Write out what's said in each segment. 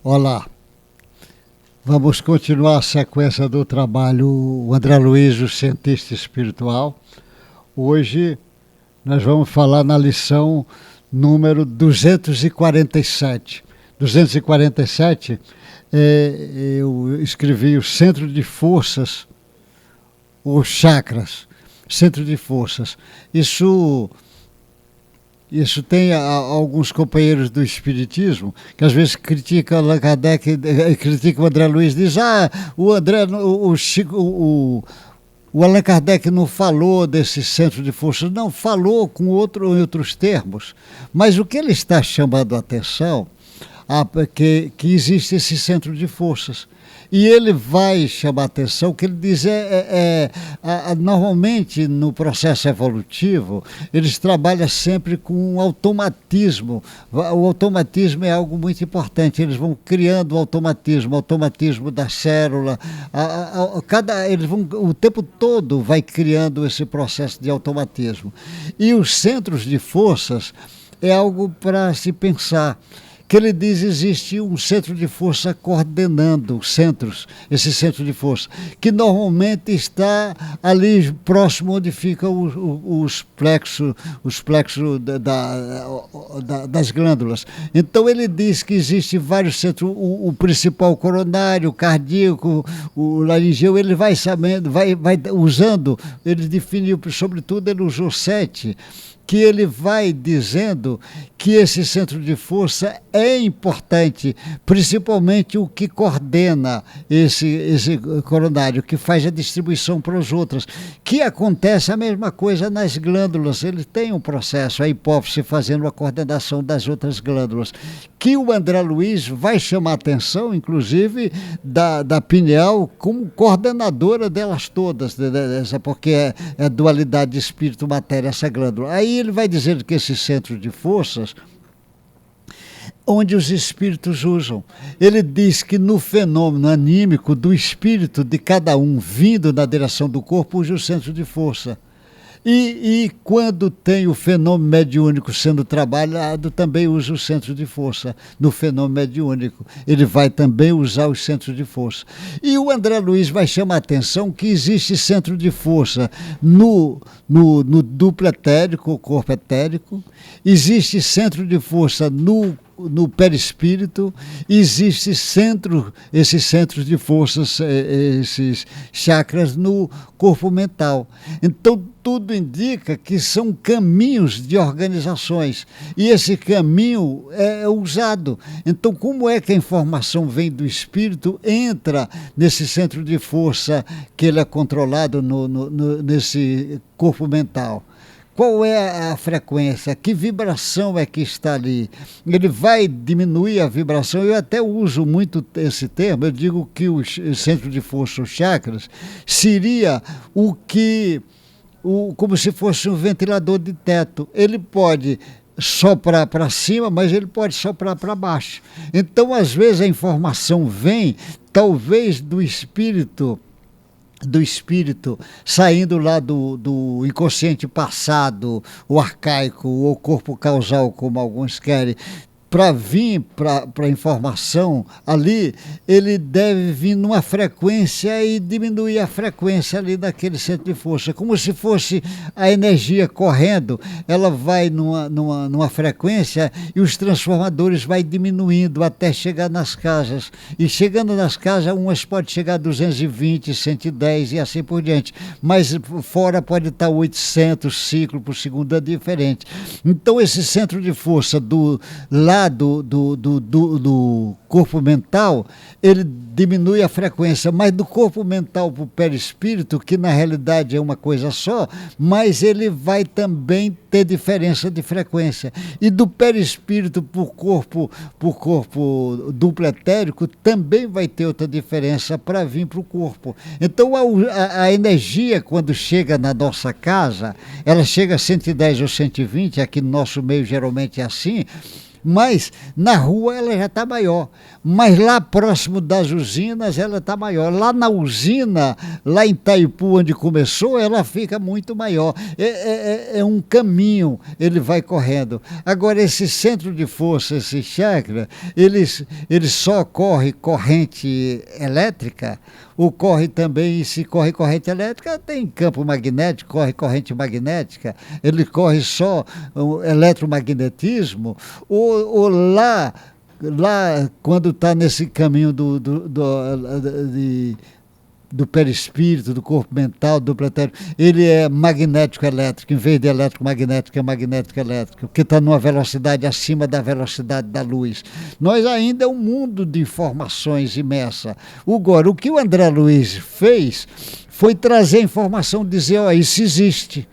Olá, vamos continuar a sequência do trabalho o André Luiz, o cientista espiritual. Hoje nós vamos falar na lição número 247. 247, eu escrevi o centro de forças, os chakras, centro de forças. Isso tem alguns companheiros do espiritismo que às vezes criticam Allan Kardec, criticam o André Luiz, diz, o Allan Kardec não falou desse centro de forças, não, falou em outros termos, mas o que ele está chamando a atenção é que existe esse centro de forças. E ele vai chamar a atenção, que ele diz, normalmente no processo evolutivo, eles trabalham sempre com um automatismo. O automatismo é algo muito importante, eles vão criando o automatismo da célula, o tempo todo vai criando esse processo de automatismo. E os centros de forças é algo para se pensar. Que ele diz existe um centro de força coordenando esse centro de força, que normalmente está ali próximo onde ficam os plexos das glândulas. Então ele diz que existe vários centros, o principal coronário, o cardíaco, o laringeu, ele vai sabendo, vai usando, ele definiu, sobretudo ele usou 7, que ele vai dizendo que esse centro de força é importante, principalmente o que coordena esse coronário, que faz a distribuição para os outros, que acontece a mesma coisa nas glândulas, ele tem um processo, a hipófise fazendo a coordenação das outras glândulas, que o André Luiz vai chamar a atenção, inclusive, da pineal como coordenadora delas todas, porque é a dualidade de espírito-matéria, essa glândula. Aí ele vai dizer que esse centro de forças, onde os espíritos usam, ele diz que no fenômeno anímico do espírito de cada um vindo na direção do corpo, usa o centro de força. E quando tem o fenômeno mediúnico sendo trabalhado, também usa o centro de força. No fenômeno mediúnico, ele vai também usar os centros de força. E o André Luiz vai chamar a atenção que existe centro de força no duplo etérico, o corpo etérico, existe centro de força no perispírito, existe esses centros de forças, esses chakras no corpo mental. Então, tudo indica que são caminhos de organizações, e esse caminho é usado. Então, como é que a informação vem do espírito, entra nesse centro de força que ele é controlado nesse corpo mental? Qual é a frequência? Que vibração é que está ali? Ele vai diminuir a vibração. Eu até uso muito esse termo. Eu digo que o centro de força, os chakras, seria como se fosse um ventilador de teto. Ele pode soprar para cima, mas ele pode soprar para baixo. Então, às vezes, a informação vem, talvez, do espírito saindo lá do inconsciente passado, o arcaico, ou corpo causal, como alguns querem, para vir para a informação ali, ele deve vir numa frequência e diminuir a frequência ali daquele centro de força, como se fosse a energia correndo, ela vai numa frequência e os transformadores vai diminuindo até chegar nas casas, e chegando nas casas, umas pode chegar a 220, 110 e assim por diante, mas fora pode estar 800 ciclos por segundo, é diferente. Então esse centro de força do corpo mental, ele diminui a frequência, mas do corpo mental para o perispírito, que na realidade é uma coisa só, mas ele vai também ter diferença de frequência. E do perispírito para o corpo duplo etérico também vai ter outra diferença para vir para o corpo. Então a energia, quando chega na nossa casa, ela chega a 110 ou 120, aqui no nosso meio geralmente é assim, Mas na rua ela já está maior. Mas lá próximo das usinas ela está maior. Lá na usina, lá em Itaipu, onde começou, ela fica muito maior. É um caminho, ele vai correndo. Agora, esse centro de força, esse chakra, ele só corre corrente elétrica, ou corre também, se corre corrente elétrica, tem campo magnético, corre corrente magnética, ele corre só o eletromagnetismo, ou lá quando está nesse caminho do perispírito, do corpo mental, do pretérito, ele é magnético elétrico, em vez de eletromagnético, é magnético elétrico, porque está numa velocidade acima da velocidade da luz. Nós ainda é um mundo de informações imensa. Agora, o que o André Luiz fez foi trazer a informação, dizer, ó, isso existe.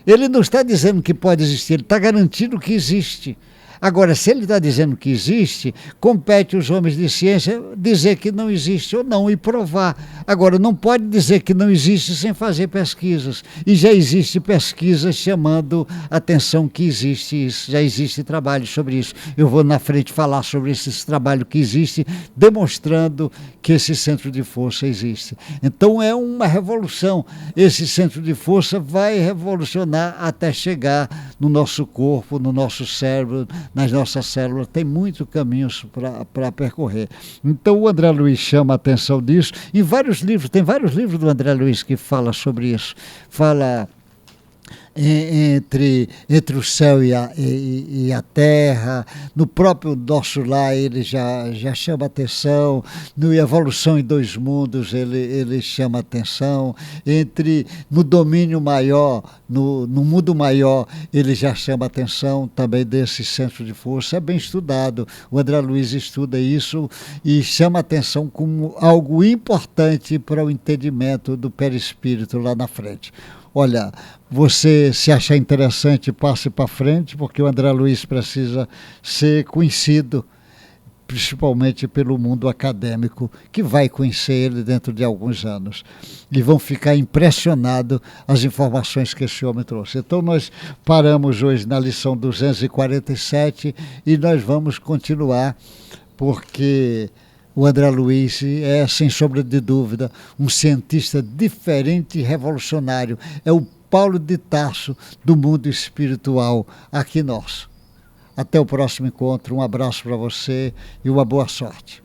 Ele não está dizendo que pode existir, ele está garantindo que existe. Agora, se ele está dizendo que existe, compete os homens de ciência dizer que não existe ou não e provar. Agora, não pode dizer que não existe sem fazer pesquisas. E já existe pesquisas chamando a atenção que existe isso, já existe trabalho sobre isso. Eu vou na frente falar sobre esse trabalho que existe, demonstrando que esse centro de força existe. Então é uma revolução. Esse centro de força vai revolucionar até chegar no nosso corpo, no nosso cérebro, nas nossas células. Tem muitos caminhos para percorrer. Então o André Luiz chama a atenção disso em vários livros. Tem vários livros do André Luiz que fala sobre isso. Fala entre o céu e a terra, no próprio nosso lar ele já chama atenção, no Evolução em Dois Mundos ele chama atenção, no domínio maior, no mundo maior, ele já chama atenção também desse centro de força. É bem estudado, o André Luiz estuda isso e chama atenção como algo importante para o entendimento do perispírito lá na frente. Olha, você se achar interessante, passe para frente, porque o André Luiz precisa ser conhecido, principalmente pelo mundo acadêmico, que vai conhecer ele dentro de alguns anos. E vão ficar impressionados as informações que esse homem trouxe. Então nós paramos hoje na lição 247 e nós vamos continuar, porque o André Luiz é, sem sombra de dúvida, um cientista diferente e revolucionário. É o Paulo de Tarso do mundo espiritual aqui nosso. Até o próximo encontro. Um abraço para você e uma boa sorte.